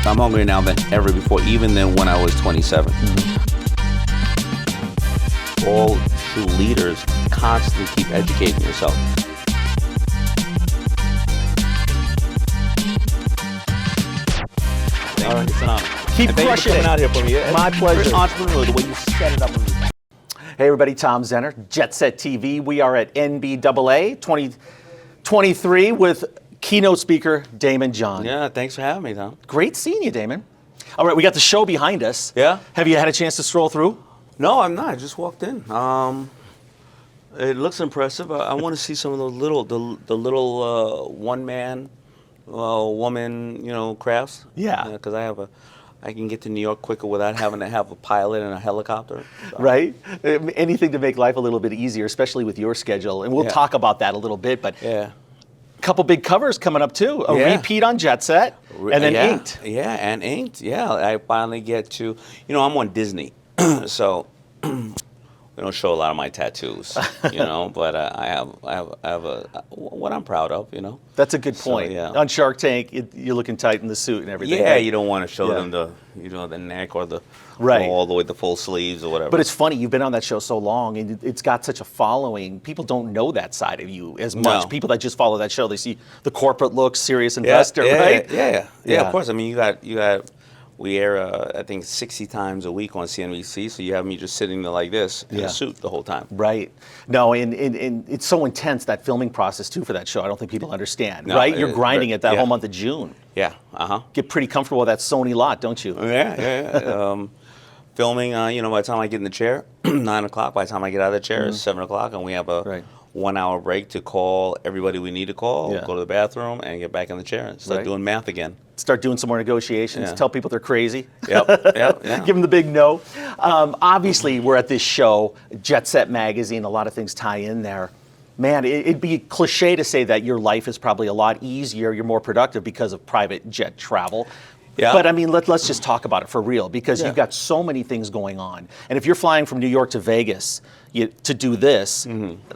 I'm hungrier now than ever before, even than when I was 27. All true leaders constantly keep educating yourself. All right. It's an honor. Keep and thank you for crushing coming it. out here for me. My pleasure. You're an entrepreneur, the way you set it up. Hey everybody, Tom Zenner, Jetset TV. We are at NBAA 2023 with keynote speaker Daymond John. Yeah, thanks for having me, Tom. Great seeing you, Daymond. All right, we got the show behind us. Yeah. Have you had a chance to stroll through? No, I'm not. I just walked in. It looks impressive. I want to see some of those little one-man, woman, crafts. Yeah. Because I can get to New York quicker without having to have a pilot and a helicopter. So. Right? Anything to make life a little bit easier, especially with your schedule. And we'll talk about that a little bit, but a couple big covers coming up too. A repeat on Jetset, and then Inked. Yeah, and Inked. Yeah, I finally get to, I'm on Disney, so we don't show a lot of my tattoos, but I have what I'm proud of, That's a good point. So, yeah. On Shark Tank, you're looking tight in the suit and everything. Yeah, right? you don't want to show them the neck or the Right. all the way the full sleeves or whatever. But it's funny, you've been on that show so long and it's got such a following. People don't know that side of you as much. No. People that just follow that show, they see the corporate look, serious investor, right? Yeah, of course. I mean, we air, I think, 60 times a week on CNBC, so you have me just sitting there like this in a suit the whole time. Right. No, and it's so intense, that filming process, too, for that show. I don't think people understand, right? You're grinding it that whole month of June. Yeah, Get pretty comfortable with that Sony lot, don't you? Yeah. Filming, by the time I get in the chair, 9 o'clock. By the time I get out of the chair, it's 7 o'clock, and we have a 1 hour break to call everybody we need to call, go to the bathroom, and get back in the chair and start doing math again. Start doing some more negotiations, tell people they're crazy. Yep. Give them the big no. Obviously, we're at this show, Jetset magazine, a lot of things tie in there. Man, it'd be cliche to say that your life is probably a lot easier, you're more productive because of private jet travel. Yeah. But I mean, let's just talk about it for real, because you've got so many things going on. And if you're flying from New York to Vegas to do this,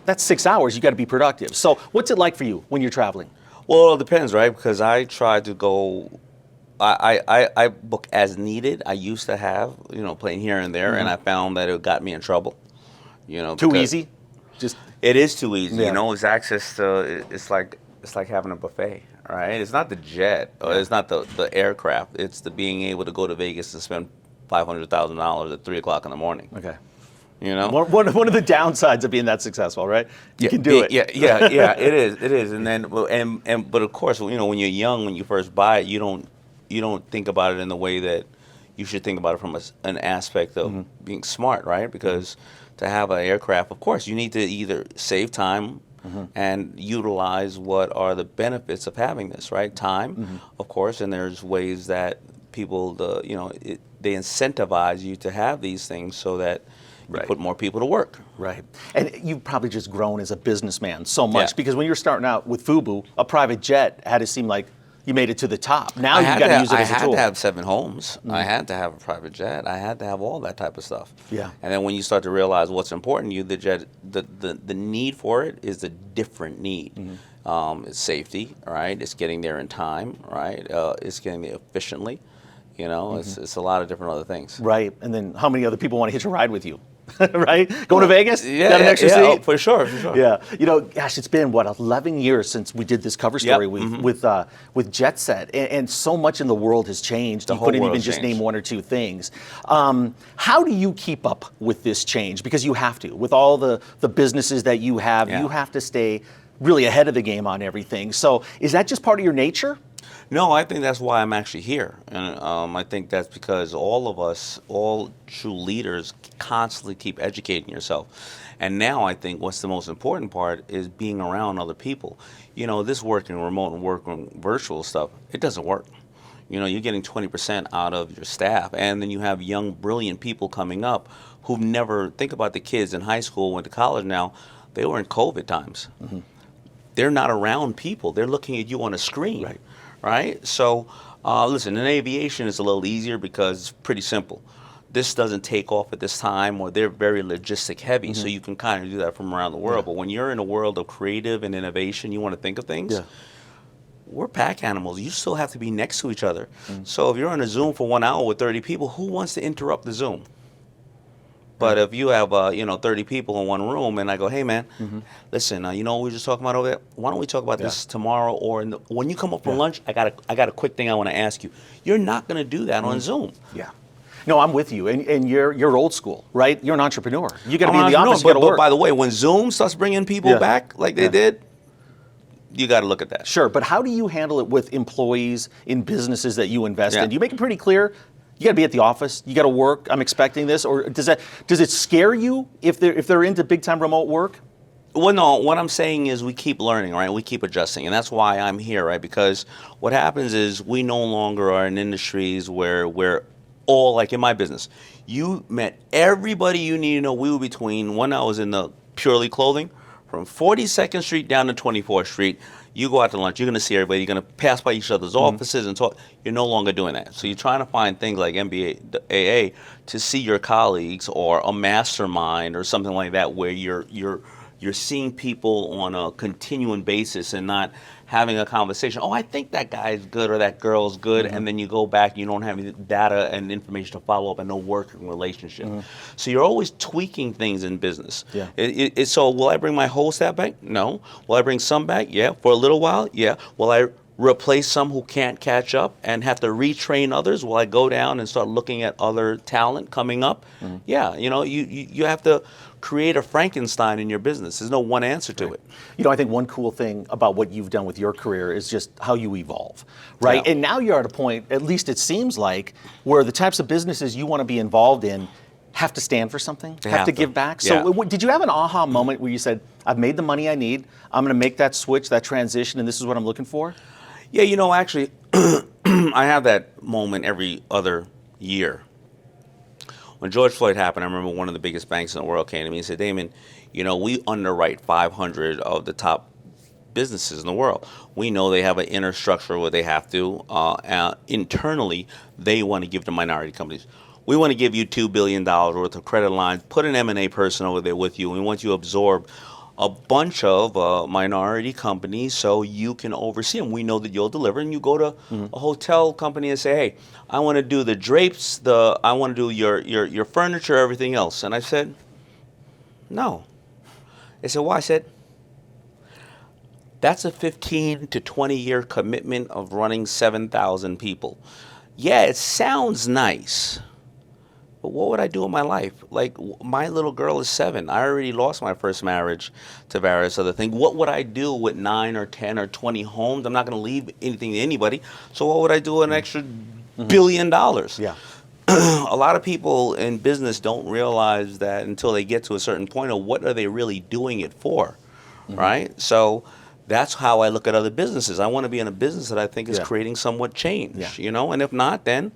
that's 6 hours, you got to be productive. So what's it like for you when you're traveling? Well, it depends, right? Because I try to go, I book as needed. I used to have, playing here and there, and I found that it got me in trouble. Too easy? It is too easy. It's access to, it's like having a buffet, right? It's not the jet, or it's not the aircraft. It's the being able to go to Vegas and spend $500,000 at 3 o'clock in the morning. Okay. One of the downsides of being that successful, right? You can do it. Yeah, it is. And then, but of course, when you're young, when you first buy it, you don't think about it in the way that you should think about it from an aspect of being smart, right? Because to have an aircraft, of course, you need to either save time and utilize what are the benefits of having this, right? Time, of course, and there's ways that people, they incentivize you to have these things so that you put more people to work. Right. And you've probably just grown as a businessman so much, because when you were starting out with FUBU, a private jet had to seem like you made it to the top. Now you've got to use it as a tool. I had to have 7 homes. I had to have a private jet. I had to have all that type of stuff. Yeah. And then when you start to realize what's important to you, the jet, the need for it is a different need. It's safety, right? It's getting there in time, right? It's getting there efficiently. It's a lot of different other things. Right. And then how many other people want to hitch a ride with you? Right? Going to Vegas? Got an extra seat? Oh, for sure. Yeah. Gosh, it's been, 11 years since we did this cover story with Jetset. And so much in the world has changed. You couldn't even just name 1 or 2 things. How do you keep up with this change? Because you have to. With all the businesses that you have, you have to stay really ahead of the game on everything. So is that just part of your nature? No, I think that's why I'm actually here. And I think that's because all of us, all true leaders, constantly keep educating yourself. And now I think what's the most important part is being around other people. This working remote and working virtual stuff, it doesn't work. You're getting 20% out of your staff. And then you have young, brilliant people coming up who've never, think about the kids in high school, went to college now, they were in COVID times. They're not around people. They're looking at you on a screen. Right? So, listen, in aviation it's a little easier because it's pretty simple. This doesn't take off at this time, or they're very logistic heavy, so you can kind of do that from around the world. But when you're in a world of creative and innovation, you want to think of things. we're pack animals. You still have to be next to each other. So if you're on a Zoom for 1 hour with 30 people, who wants to interrupt the Zoom? But if you have 30 people in one room, and I go, hey man, listen, you know what we were just talking about over there? Why don't we talk about this tomorrow, or when you come up for lunch? I got a quick thing I want to ask you. You're not going to do that on Zoom. Yeah. No, I'm with you, and you're old school, right? You're an entrepreneur. You got to be in the office. But by the way, when Zoom starts bringing people back like they did, you got to look at that. Sure, but how do you handle it with employees in businesses that you invest in? Do you make it pretty clear? You got to be at the office. You got to work. I'm expecting this, or does it scare you if they're into big time remote work? Well, no. What I'm saying is we keep learning, right? We keep adjusting, and that's why I'm here, right? Because what happens is we no longer are in industries where we're all like in my business. You met everybody you need to know. We were between when I was in the purely clothing, from 42nd Street down to 24th Street. You go out to lunch, you're going to see everybody, you're going to pass by each other's offices and talk. You're no longer doing that. So you're trying to find things like NBAA to see your colleagues, or a mastermind or something like that, where you're seeing people on a continuing basis and not having a conversation. Oh, I think that guy's good or that girl's good, and then you go back, you don't have any data and information to follow up and no working relationship. So you're always tweaking things in business. Yeah. So will I bring my whole staff back? No. Will I bring some back? Yeah. For a little while? Yeah. Will I replace some who can't catch up and have to retrain others? Will I go down and start looking at other talent coming up? Yeah. You have to create a Frankenstein in your business. There's no one answer to it. I think one cool thing about what you've done with your career is just how you evolve, right? Yeah. And now you're at a point, at least it seems like, where the types of businesses you want to be involved in have to stand for something, have to give back. So did you have an aha moment where you said, I've made the money I need, I'm going to make that switch, that transition, and this is what I'm looking for? Yeah, actually, I have that moment every other year. When George Floyd happened, I remember one of the biggest banks in the world came to me and said, Daymond, we underwrite 500 of the top businesses in the world. We know they have an inner structure where they have to. Internally, they want to give to minority companies. We want to give you $2 billion worth of credit lines, put an M&A person over there with you, and we want you to absorb a bunch of minority companies so you can oversee them. We know that you'll deliver, and you go to a hotel company and say, hey, I want to do the drapes, I want to do your furniture, everything else. And I said, no. They said, why? I said, that's a 15 to 20 year commitment of running 7,000 people. Yeah, it sounds nice. But what would I do in my life? Like, my little girl is 7. I already lost my first marriage to various other things. What would I do with 9 or 10 or 20 homes? I'm not going to leave anything to anybody. So what would I do with an extra $1 billion? Yeah. A lot of people in business don't realize that until they get to a certain point of what are they really doing it for, right? So that's how I look at other businesses. I want to be in a business that I think is creating somewhat change, and if not, then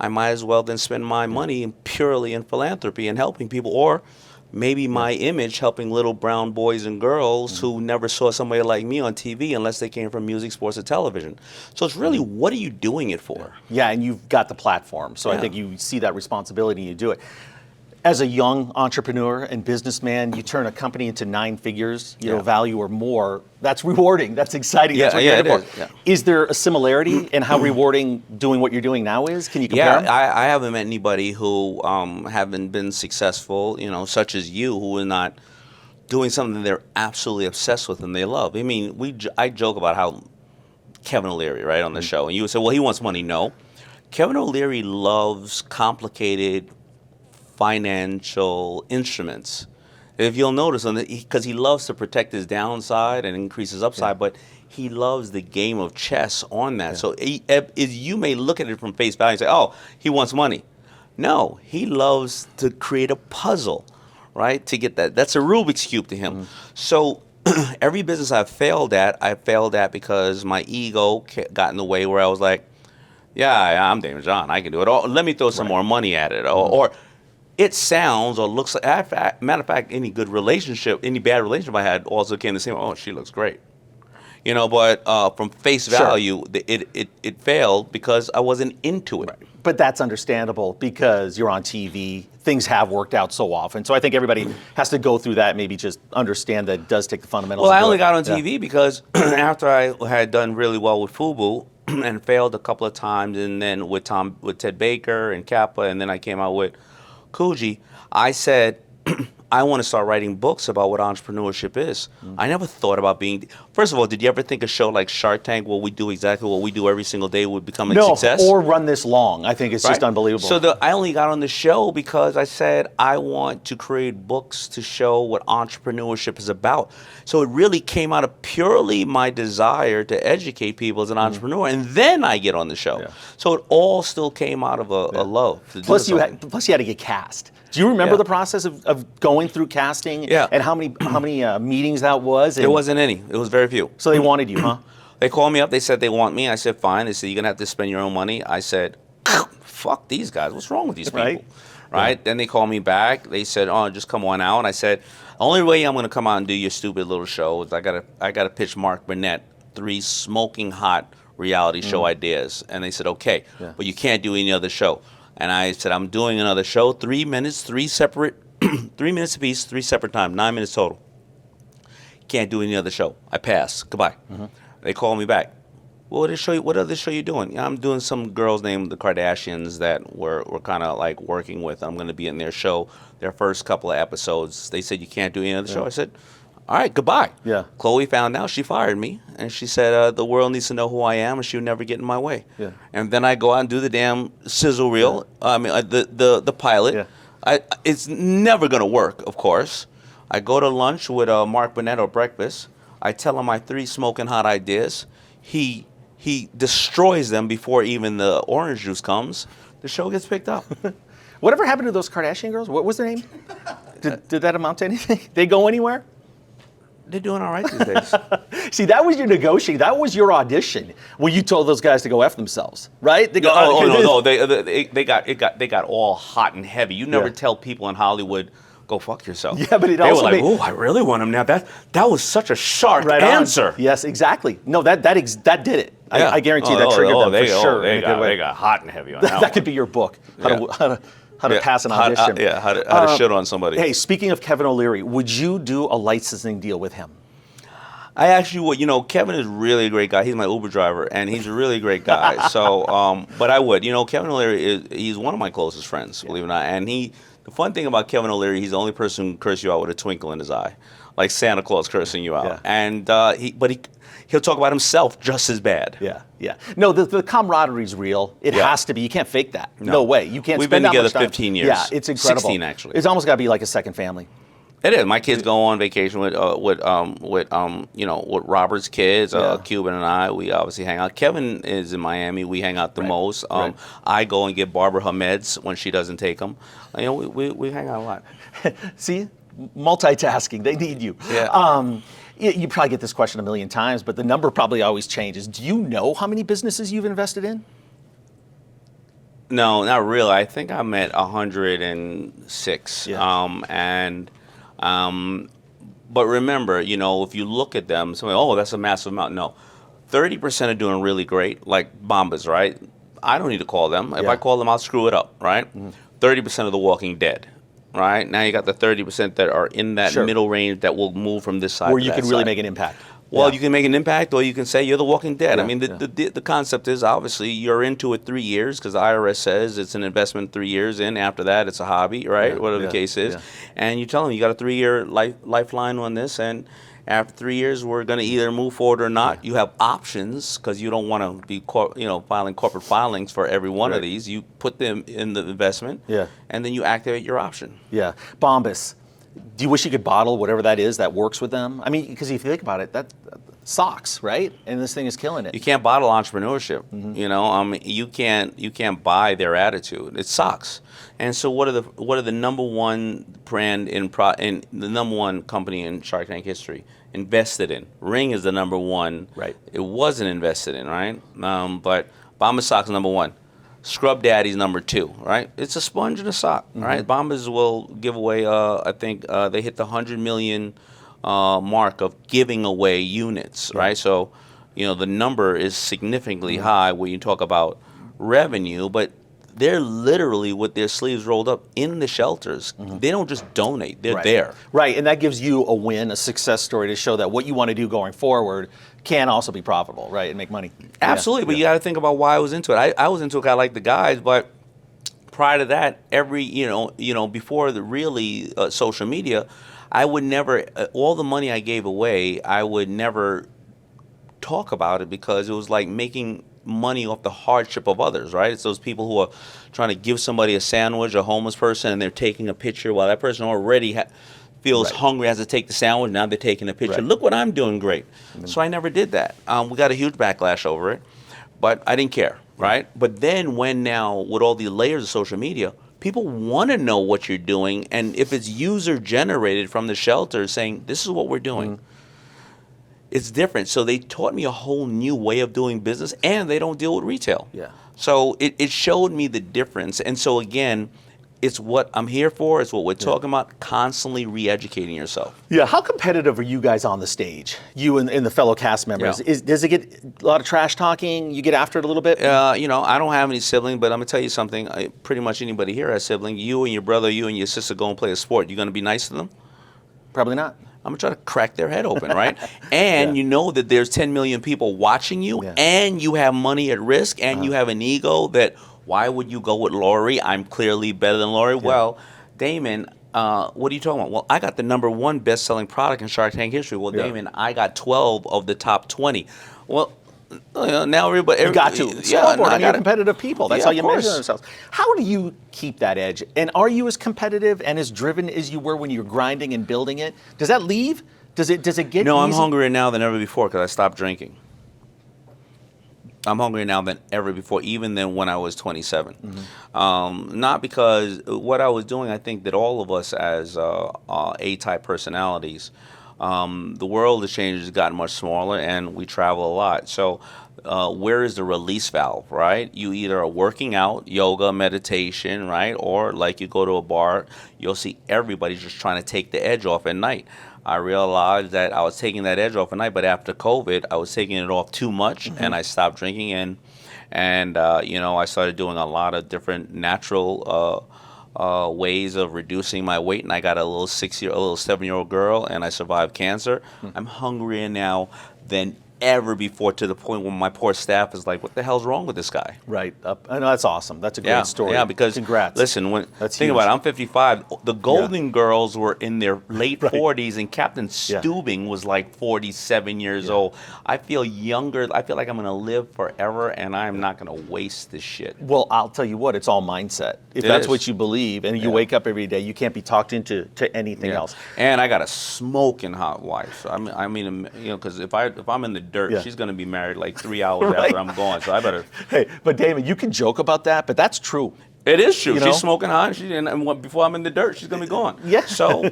I might as well then spend my money purely in philanthropy and helping people, or maybe my image helping little brown boys and girls who never saw somebody like me on TV unless they came from music, sports, or television. So it's really, what are you doing it for? Yeah, and you've got the platform, so I think you see that responsibility and you do it. As a young entrepreneur and businessman, you turn a company into 9 figures, value or more. That's rewarding. That's exciting. That's what you're here for. Is there a similarity in how rewarding doing what you're doing now is? Can you compare them? I haven't met anybody who haven't been successful, such as you, who are not doing something they're absolutely obsessed with and they love. I mean, I joke about how Kevin O'Leary, right, on the show, and you would say, well, he wants money. No. Kevin O'Leary loves complicated financial instruments. If you'll notice, because he loves to protect his downside and increase his upside, but he loves the game of chess on that. So you may look at it from face value and say, oh, he wants money. No, he loves to create a puzzle, right, to get that. That's a Rubik's Cube to him. So every business I failed at because my ego got in the way, where I was like, yeah, I'm Daymond John, I can do it. Or let me throw some more money at it. Or it sounds or looks like, matter of fact, any bad relationship I had also came the same, oh, she looks great. But from face value, it failed because I wasn't into it. Right. But that's understandable because you're on TV. Things have worked out so often. So I think everybody has to go through that, maybe just understand that it does take the fundamentals. Well, I only got on TV because after I had done really well with FUBU and failed a couple of times, and then with Ted Baker and Kappa, and then I came out with Coogee, I said, I want to start writing books about what entrepreneurship is. I never thought about being. First of all, did you ever think a show like Shark Tank, where we do exactly what we do every single day, would become a success? Or run this long? I think it's just unbelievable. So I only got on the show because I said I want to create books to show what entrepreneurship is about. So it really came out of purely my desire to educate people as an entrepreneur, and then I get on the show. So it all still came out of a love. Plus you had to get cast. Do you remember the process of going through casting? And how many meetings that was? There wasn't any. It was very few. So they wanted you, huh? They called me up. They said they want me. I said fine. They said you're gonna have to spend your own money. I said, fuck these guys. What's wrong with these people? Right? Then they called me back. They said, oh, just come on out. And I said, the only way I'm gonna come out and do your stupid little show is I gotta pitch Mark Burnett 3 smoking hot reality show ideas. And they said, okay, but you can't do any other show. And I said, I'm doing another show, 3 minutes, 3 separate, 3 minutes apiece, 3 separate times, 9 minutes total. Can't do any other show. I pass. Goodbye. They call me back. Well, what other show you doing? Yeah, I'm doing some girls named the Kardashians that we're kind of like working with. I'm going to be in their show, their first couple of episodes. They said, you can't do any other show. I said, all right, goodbye. Chloe found out. She fired me, and she said the world needs to know who I am, and she would never get in my way. And then I go out and do the damn sizzle reel. I mean, the pilot. It's never gonna work, of course. I go to lunch with Mark Burnett or breakfast. I tell him my 3 smoking hot ideas. He destroys them before even the orange juice comes. The show gets picked up. Whatever happened to those Kardashian girls? What was their name? Did that amount to anything? They go anywhere? They're doing all right these days. See, that was your negotiating. That was your audition when you told those guys to go F themselves, right? They go, no. They got all hot and heavy. You never tell people in Hollywood, go fuck yourself. Yeah, but they were like, oh, I really want him now. That was such a sharp answer. Yes, exactly. No, that did it. I guarantee that triggered them for sure. They got hot and heavy on that. That could be your book. How to pass an audition. How to shit on somebody. Hey, speaking of Kevin O'Leary, would you do a licensing deal with him? I actually would. You know, Kevin is really a great guy. He's my Uber driver, and he's a really great guy. So, but I would. You know, Kevin O'Leary he's one of my closest friends, believe it or not. And the fun thing about Kevin O'Leary, he's the only person who can curse you out with a twinkle in his eye, like Santa Claus cursing you out. And he'll talk about himself just as bad. No, the camaraderie's real. It has to be. You can't fake that. No way. You can't. We've spend been together that much time. 15 years. Yeah, it's incredible. 16 actually. It's almost got to be like a second family. It is. My kids go on vacation with Robert's kids, Cuban and I. We obviously hang out. Kevin is in Miami. We hang out the most. I go and get Barbara her meds when she doesn't take them. You know, we hang out a lot. See, multitasking. They need you. You probably get this question a million times, but the number probably always changes. Do you know how many businesses you've invested in? No, not really. I think I'm at 106. But remember, you know, if you look at them, somebody, oh, that's a massive amount. No, 30% are doing really great, like Bombas, right? I don't need to call them. If I call them, I'll screw it up, right? 30% of The Walking Dead. Right? Now you got the 30% that are in that middle range that will move from this side where to you that can really side. make an impact. Well, you can make an impact, or you can say you're The Walking Dead. I mean, the concept is obviously you're into it 3 years because the IRS says it's an investment 3 years in. After that, it's a hobby, right? Whatever the case is. And you tell them you got a 3-year lifeline on this, and after 3 years, we're going to either move forward or not. You have options because you don't want to be, filing corporate filings for every one of these. You put them in the investment, and then you activate your option. Bombas. Do you wish you could bottle whatever that is that works with them? I mean, because if you think about it, that socks, right? And this thing is killing it. You can't bottle entrepreneurship. You know, you can't buy their attitude. It sucks. And so, what are the number one brand in the number one company in Shark Tank history invested in? Ring is the number one. Right. It wasn't invested in, right? But Bombas socks number one. Scrub Daddy's number 2, right? It's a sponge and a sock, right? Bombas will give away, I think they hit the 100 million mark of giving away units, right? So, you know, the number is significantly high when you talk about revenue, but they're literally with their sleeves rolled up in the shelters. They don't just donate, they're there. Right, and that gives you a win, a success story to show that what you want to do going forward can also be profitable, right, and make money. Absolutely, but you got to think about why I was into it. I was into it 'cause I like the guys, but prior to that, before the really social media, I would never, all the money I gave away, I would never talk about it because it was like making money off the hardship of others, right? It's those people who are trying to give somebody a sandwich, a homeless person, and they're taking a picture while that person already feels hungry, has to take the sandwich. Now they're taking a picture. Look what I'm doing, great. So I never did that. We got a huge backlash over it, but I didn't care, right? But then when now, with all the layers of social media, people want to know what you're doing, and if it's user generated from the shelter saying, this is what we're doing, it's different. So they taught me a whole new way of doing business, and they don't deal with retail. So it showed me the difference. And so again, it's what I'm here for. It's what we're talking about, constantly re-educating yourself. Yeah, how competitive are you guys on the stage, you and the fellow cast members? Does it get a lot of trash talking? You get after it a little bit? I don't have any sibling, but I'm going to tell you something. Pretty much anybody here has sibling. You and your brother, you and your sister go and play a sport. You going to be nice to them? Probably not. I'm going to try to crack their head open, right? And you know that there's 10 million people watching you, and you have money at risk, and you have an ego that, why would you go with Lori? I'm clearly better than Lori. Well, Daymond, what are you talking about? Well, I got the #1 best-selling product in Shark Tank history. Well, Daymond, I got 12 of the top 20. Well, now everybody... You got to. You're competitive people. That's how you measure themselves. How do you keep that edge? And are you as competitive and as driven as you were when you were grinding and building it? Does that leave? Does it get No, easy? I'm hungrier now than ever before because I stopped drinking. I'm hungrier now than ever before, even than when I was 27. Not because what I was doing, I think that all of us as A-type personalities, the world has changed, has gotten much smaller, and we travel a lot. So where is the release valve, right? You either are working out, yoga, meditation, right? Or like you go to a bar, you'll see everybody just trying to take the edge off at night. I realized that I was taking that edge off at night, but after COVID, I was taking it off too much, and I stopped drinking. And I started doing a lot of different natural ways of reducing my weight. And I got a little 7-year-old girl, and I survived cancer. I'm hungrier now than ever before, to the point where my poor staff is like, what the hell's wrong with this guy? Right. I know, that's awesome. That's a great story. Yeah, because congrats. Listen, think about it, I'm 55. The Golden Girls were in their late 40s, and Captain Steubing was like 47 years old. I feel younger. I feel like I'm going to live forever, and I'm not going to waste this shit. Well, I'll tell you what, it's all mindset. If that's what you believe, and you wake up every day, you can't be talked into anything else. And I got a smoking hot wife. I mean, because if I'm in the dirt, she's going to be married like 3 hours after I'm gone, so I better. Hey, but Daymond, you can joke about that, but that's true. It is true. She's smoking hot, and before I'm in the dirt, she's going to be gone. So,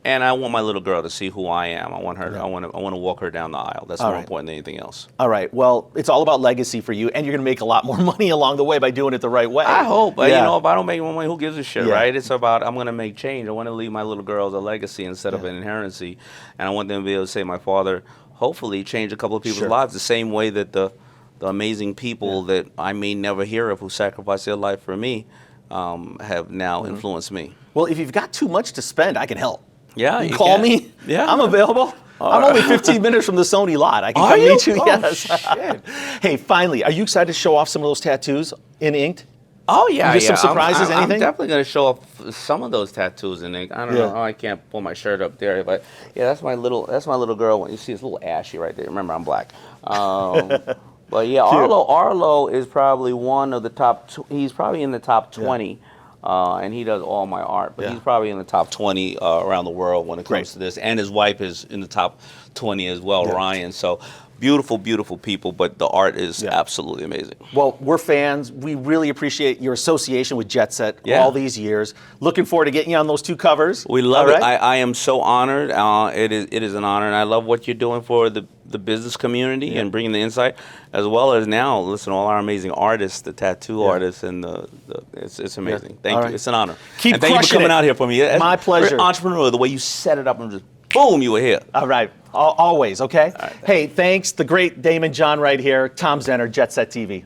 and I want my little girl to see who I am. I want her. I want to walk her down the aisle. That's more important than anything else. All right. Well, it's all about legacy for you, and you're going to make a lot more money along the way by doing it the right way. I hope. But if I don't make more money, who gives a shit, right? It's about, I'm going to make change. I want to leave my little girls a legacy instead of an inherency, and I want them to be able to say, my father hopefully changed a couple of people's lives the same way that the amazing people that I may never hear of who sacrificed their life for me have now influenced me. Well, if you've got too much to spend, I can help. Yeah, you call me. Yeah, I'm available. I'm only 15 minutes from the Sony lot. I can come meet you. Yes. Shit. Hey, finally, are you excited to show off some of those tattoos in inked? Oh yeah, you get some surprises, anything? I'm definitely going to show off some of those tattoos in ink. I don't know how I can't pull my shirt up there, but that's my little girl. You see, it's a little ashy right there. Remember, I'm black. But yeah, Arlo is probably one of the top. He's probably in the top 20, and he does all my art. But he's probably in the top 20 around the world when it comes to this. And his wife is in the top 20 as well, Ryan. So. Beautiful, beautiful people, but the art is absolutely amazing. Well, we're fans. We really appreciate your association with Jetset all these years. Looking forward to getting you on those 2 covers. We love it. I am so honored. It is an honor, and I love what you're doing for the business community and bringing the insight, as well as now, listen, all our amazing artists, the tattoo artists, and it's amazing. Thank you. It's an honor. Thank you for coming out here for me. My pleasure. Entrepreneur, the way you set it up and just boom, you were here. All right. Always, okay? All right, hey, thanks. The great Daymond John right here. Tom Zenner, Jetset TV.